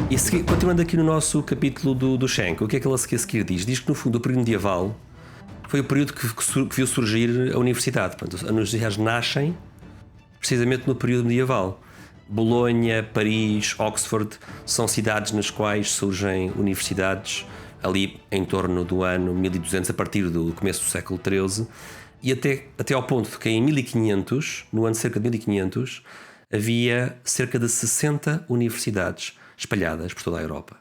E continuando aqui no nosso capítulo do Schenck, o que é que ele a seguir diz? Diz que no fundo o período medieval foi o período que viu surgir a universidade. Portanto, as universidades nascem precisamente no período medieval. Bolonha, Paris, Oxford são cidades nas quais surgem universidades ali em torno do ano 1200, a partir do começo do século XIII, e até ao ponto de que em 1500, no ano cerca de 1500, havia cerca de 60 universidades espalhadas por toda a Europa.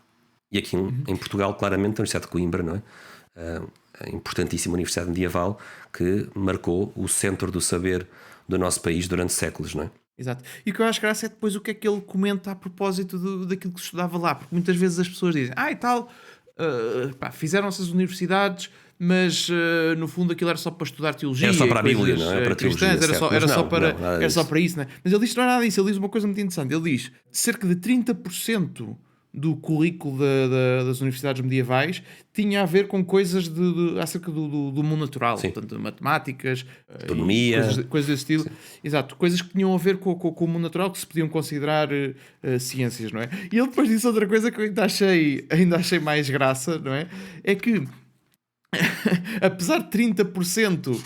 E aqui em Portugal, claramente, a Universidade de Coimbra, não é? A importantíssima universidade medieval que marcou o centro do saber do nosso país durante séculos, não é? Exato. E o que eu acho graça é depois o que é que ele comenta a propósito daquilo que se estudava lá, porque muitas vezes as pessoas dizem, e tal, fizeram-se as universidades, mas no fundo aquilo era só para estudar teologia. Era só para a coisas, Bíblia, não é? Para cristãs, teologia, era só para isso, né? Mas ele diz que não é nada disso, ele diz uma coisa muito interessante. Ele diz cerca de 30% do currículo das universidades medievais tinha a ver com coisas acerca do mundo natural, Sim. portanto, matemáticas, astronomia, coisas desse estilo. Sim. Exato, coisas que tinham a ver com o mundo natural, que se podiam considerar ciências, não é? E ele depois disse outra coisa que eu ainda achei mais graça, não é? É que apesar de 30%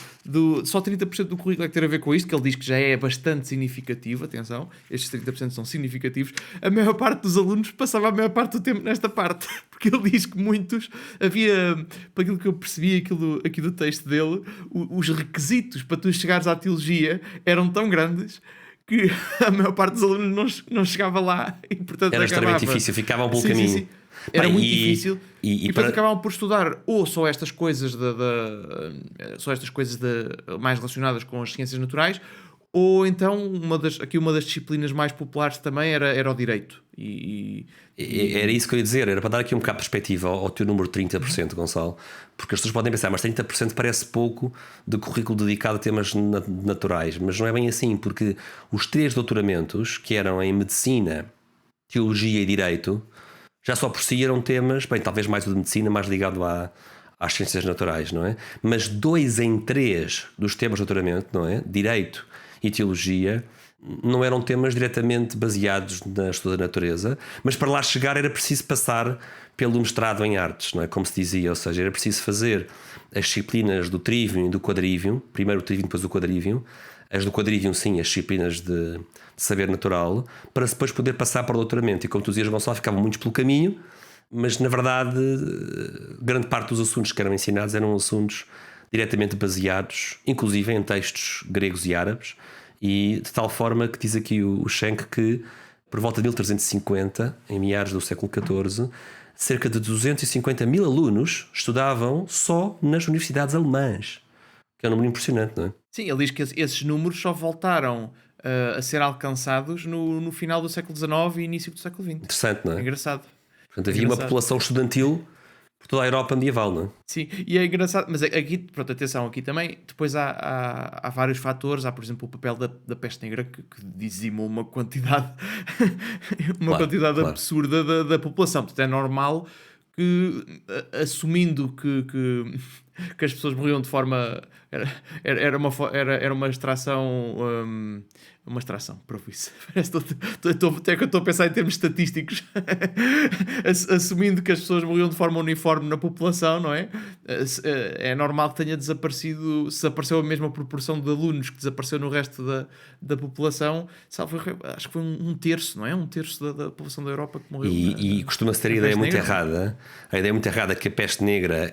só 30% do currículo é que ter a ver com isto, que ele diz que já é bastante significativo, atenção, estes 30% são significativos, a maior parte dos alunos passava a maior parte do tempo nesta parte, porque ele diz que muitos, havia, para aquilo que eu percebi aqui do texto dele, os requisitos para tu chegares à teologia eram tão grandes que a maior parte dos alunos não chegava lá e portanto era extremamente difícil, ficavam pelo caminho. Sim. Era muito difícil e portanto acabavam por estudar ou só estas coisas mais relacionadas com as ciências naturais, ou então uma das disciplinas mais populares também era o direito. Era isso que eu ia dizer, era para dar aqui um bocado de perspectiva ao teu número de 30%, Gonçalo, porque as pessoas podem pensar, mas 30% parece pouco de currículo dedicado a temas naturais, mas não é bem assim, porque os 3 doutoramentos, que eram em Medicina, Teologia e Direito, já só por si eram temas, bem, talvez mais o de medicina, mais ligado às ciências naturais, não é? Mas 2 em 3 dos temas de doutoramento, não é? Direito e teologia, não eram temas diretamente baseados na estudo da natureza, mas para lá chegar era preciso passar pelo mestrado em artes, não é? Como se dizia, ou seja, era preciso fazer as disciplinas do trivium e do quadrivium, primeiro o trivium, depois o quadrivium, as do quadrivium, sim, as disciplinas de saber natural, para depois poder passar para o doutoramento. E como tu dizias, Gonçalo, ficavam muitos pelo caminho, mas na verdade grande parte dos assuntos que eram ensinados eram assuntos diretamente baseados, inclusive em textos gregos e árabes, e de tal forma que diz aqui o Schenck que por volta de 1350, em meados do século XIV, cerca de 250 mil alunos estudavam só nas universidades alemãs, que é um número impressionante, não é? Sim, ele diz que esses números só voltaram a ser alcançados no final do século XIX e início do século XX. Interessante, não é? Engraçado. Portanto, havia uma população estudantil por toda a Europa medieval, não é? Sim, e é engraçado, mas aqui, pronto, atenção, aqui também, depois há vários fatores, há por exemplo o papel da peste negra que dizimou uma quantidade Claro. absurda da população, portanto é normal que, assumindo que as pessoas morriam de forma... Era uma extração... uma extração, isso. Até que eu estou a pensar em termos estatísticos. Assumindo que as pessoas morriam de forma uniforme na população, não é? É normal que tenha desaparecido, se apareceu a mesma proporção de alunos que desapareceu no resto da população, acho que foi um terço, não é? Um terço da população da Europa que morreu. E costuma-se ter a ideia muito errada. A ideia muito errada que a peste negra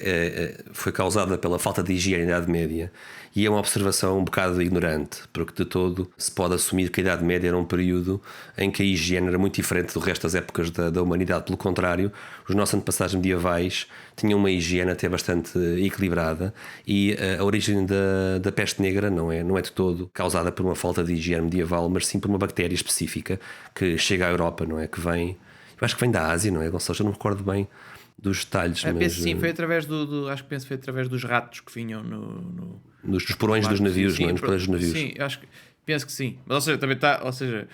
foi causada pela falta de higiene na Idade Média. E é uma observação um bocado ignorante, porque de todo se pode assumir que a Idade Média era um período em que a higiene era muito diferente do resto das épocas da humanidade. Pelo contrário, os nossos antepassados medievais tinham uma higiene até bastante equilibrada, e a origem da peste negra não é de todo causada por uma falta de higiene medieval, mas sim por uma bactéria específica que chega à Europa, não é? Que vem, eu acho que vem da Ásia, não é, Gonçalo? Eu não me recordo bem dos detalhes, mas... Penso, sim, foi através foi através dos ratos que vinham nos porões dos navios, sim, não é? Nos porões dos navios. Sim, penso que sim. Mas, ou seja,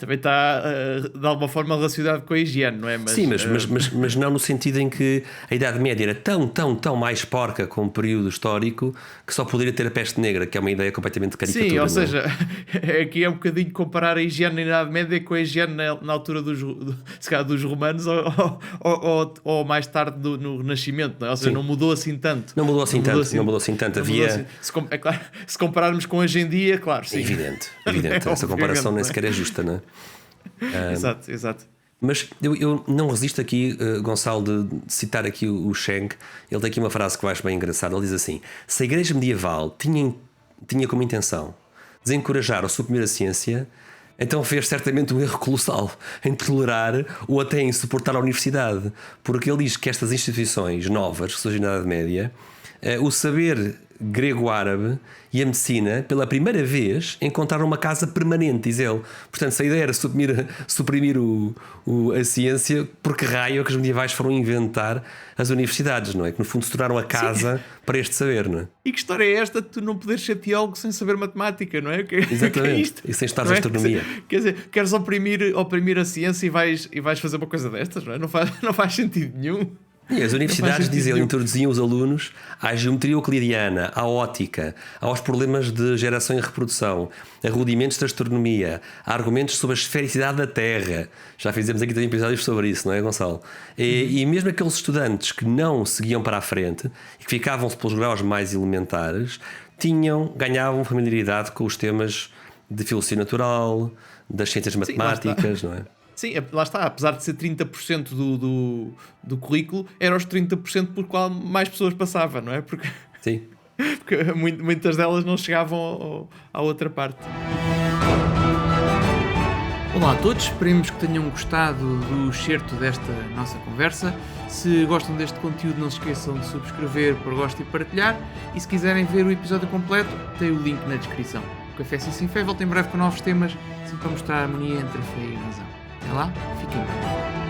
também está de alguma forma relacionado com a higiene, não é? Sim, mas não no sentido em que a Idade Média era tão mais porca com um período histórico que só poderia ter a peste negra, que é uma ideia completamente caricatura. Sim, ou seja, aqui é um bocadinho comparar a higiene na Idade Média com a higiene na altura se calhar dos romanos ou mais tarde no Renascimento, não é? Ou seja, não mudou assim tanto. Não mudou assim tanto. Havia... É claro, se compararmos com hoje em dia, claro, sim. É evidente. Essa comparação nem sequer é justa, não é? Exato. Mas eu não resisto aqui, Gonçalo, de citar aqui o Schenck. Ele tem aqui uma frase que eu acho bem engraçada. Ele diz assim: se a Igreja medieval tinha como intenção desencorajar ou suprimir a ciência, então fez certamente um erro colossal em tolerar ou até em suportar a universidade. Porque ele diz que estas instituições novas que surgem na Idade Média, o saber grego-árabe e a medicina, pela primeira vez, encontraram uma casa permanente, diz ele. Portanto, se a ideia era suprimir a ciência, por que raio é que os medievais foram inventar as universidades, não é? Que no fundo se tornaram a casa para este saber, não é? E que história é esta de tu não poderes ser teólogo sem saber matemática, não é? Exatamente. Que é isto? E sem estar na astronomia. Quer dizer, queres oprimir a ciência e vais fazer uma coisa destas, não é? Não faz sentido nenhum. E as universidades, diz ele, introduziam os alunos à geometria euclidiana, à ótica, aos problemas de geração e reprodução, a rudimentos de astronomia, a argumentos sobre a esfericidade da Terra. Já fizemos aqui também episódios sobre isso, não é, Gonçalo? E mesmo aqueles estudantes que não seguiam para a frente e que ficavam-se pelos graus mais elementares, ganhavam familiaridade com os temas de filosofia natural, das ciências matemáticas, não é? Sim, lá está, apesar de ser 30% do currículo, era os 30% por qual mais pessoas passavam, não é? Sim. Porque muitas delas não chegavam à outra parte. Olá a todos, esperemos que tenham gostado do excerto desta nossa conversa. Se gostam deste conteúdo, não se esqueçam de subscrever, por gosto e partilhar. E se quiserem ver o episódio completo, tem o link na descrição. O Café Sem Fé volta em breve com novos temas, sempre para mostrar a harmonia entre a fé e a razão. Até lá, fiquem bem.